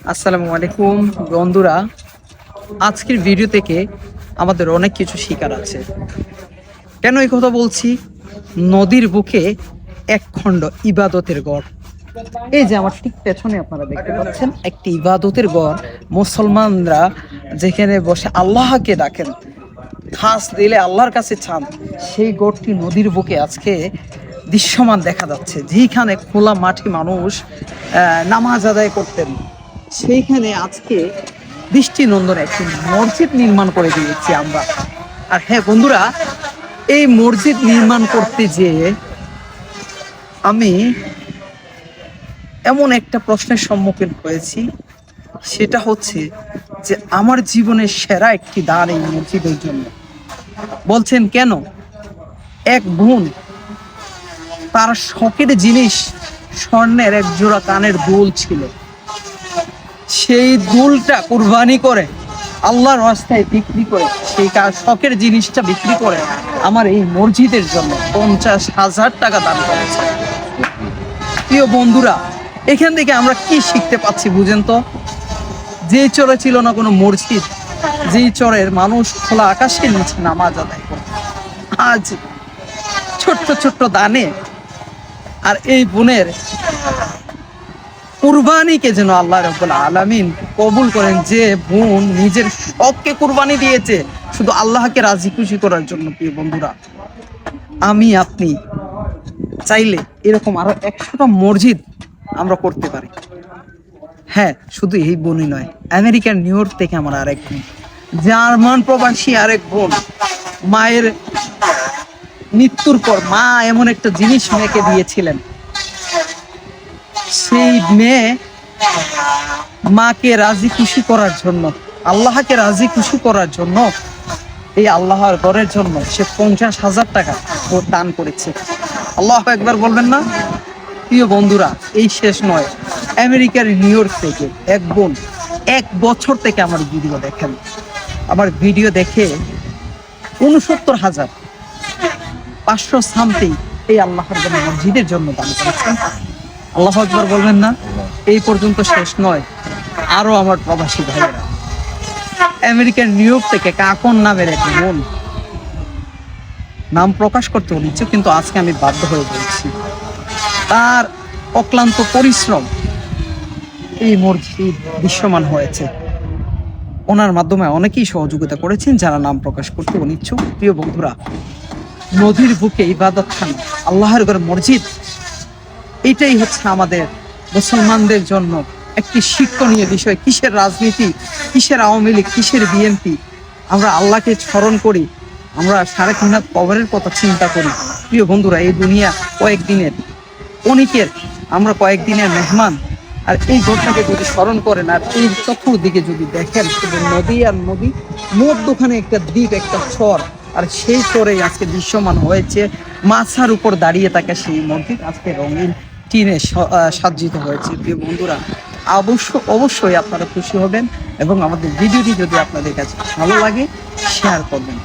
আসসালামু আলাইকুম বন্ধুরা, আজকের ভিডিও থেকে আমাদের অনেক কিছু শেখার আছে। কেন এই কথা বলছি? নদীর বুকে এক খণ্ড ইবাদতের গড়। এই যে আমার ঠিক পেছনে আপনারা দেখতে পাচ্ছেন একটি ইবাদতের গড়। মুসলমানরা যেখানে বসে আল্লাহকে ডাকেন, খাস দিলে আল্লাহর কাছে চান, সেই গড়টি নদীর বুকে আজকে দৃশ্যমান দেখা যাচ্ছে। যেখানে খোলা মাঠে মানুষ নামাজ আদায় করতেন, সেইখানে আজকে দৃষ্টিনন্দন একটি মসজিদ নির্মাণ করে দিয়েছি আমরা। আর হ্যাঁ বন্ধুরা, এই মসজিদ নির্মাণ করতে যেয়ে আমি এমন একটা প্রশ্নের সম্মুখীন হয়েছি, সেটা হচ্ছে যে আমার জীবনের সেরা একটি দান এই মসজিদের জন্য। বলছেন কেন? এক বোন তার শখের জিনিস স্বর্ণের এক জোড়া কানের দুল ছিল, সেই দুলটা কুরবানি করে আল্লাহর রাস্তায় বিক্রি করে, সেই শখের জিনিসটা বিক্রি করে আমার এই মসজিদের জন্য 50,000 টাকা দান করেছে। প্রিয় বন্ধুরা, এখান থেকে আমরা কি শিখতে পাচ্ছি বুঝেন তো? যে চরে ছিল না কোনো মসজিদ, যেই চরের মানুষ খোলা আকাশের নিচে নামাজ আদায় করে, আজ ছোট্ট ছোট্ট দানে আর এই বোনের কুরবানিকে যেন আল্লাহ রাব্বুল আলামিন কবুল করেন। যে বোন নিজের শখকে কুরবানি দিয়েছে শুধু আল্লাহকে রাজি খুশি করার জন্য। প্রিয় বন্ধুরা, আমি আপনি চাইলে এরকম আরো 100টা মসজিদ আমরা করতে পারি। হ্যাঁ, শুধু এই বোনই নয়, আমেরিকার নিউ ইয়র্ক থেকে আমার আরেক বোন, জার্মান প্রবাসী আরেক বোন, মায়ের মৃত্যুর পর মা এমন একটা জিনিস মেয়েকে দিয়েছিলেন, সেই মেয়ে মাকে রাজি খুশি করার জন্য, আল্লাহকে রাজি খুশি করার জন্য, এই আল্লাহর ঘরের জন্য সে 50,000 টাকা ও দান করেছে। আল্লাহু আকবার বলবেন না? প্রিয় বন্ধুরা, এই শেষ নয়, আমেরিকার নিউ ইয়র্ক থেকে এক বোন 1 বছর থেকে আমার ভিডিও দেখেন, আমার ভিডিও দেখে 69,500 সামথিং এই আল্লাহর জন্য মসজিদের জন্য দান করেছেন। আল্লাহু আকবার বলবেন না? এই পর্যন্ত শেষ নয়, আরো আমার প্রবাসী ভাইয়েরা আমেরিকার নিউ ইয়র্ক থেকে কাকন নামের এক বোন, নাম প্রকাশ করতে বলেছে কিন্তু আজকে আমি বাধ্য হয়ে বলছি, তার অক্লান্ত পরিশ্রম এই মসজিদ দৃশ্যমান হয়েছে। ওনার মাধ্যমে অনেকেই সহযোগিতা করেছেন যারা নাম প্রকাশ করতে অনিচ্ছুক। প্রিয় বন্ধুরা, নদীর বুকে ইবাদতখানা, আল্লাহর ঘর মসজিদ, এটাই হচ্ছে আমাদের মুসলমানদের জন্য একটি শিক্ষণীয় বিষয়। কিসের রাজনীতি, কিসের আওয়ামী লীগ, কিসের বিএনপি? আমরা আল্লাহকে স্মরণ করি, আমরা 3.5 হাত কবরের কথা চিন্তা করি। প্রিয় বন্ধুরা, এই দুনিয়া কয়েকদিনের, অনেকের, আমরা কয়েকদিনের মেহমান। আর এই ঘটনাকে যদি স্মরণ করেন আর এই চতুর্দিকে যদি দেখেন, শুধু নদী আর নদী, মধ্যখানে একটা দ্বীপ, একটা চর, আর সেই চরে আজকে দৃশ্যমান হয়েছে মাছার উপর দাঁড়িয়ে থাকে সেই মসজিদ, আজকে রঙিন টিনে সাজ্জিত হয়েছে। প্রিয় বন্ধুরা, অবশ্যই আপনারা খুশি হবেন এবং আমাদের ভিডিওটি যদি আপনাদের কাছে ভালো লাগে শেয়ার করবেন।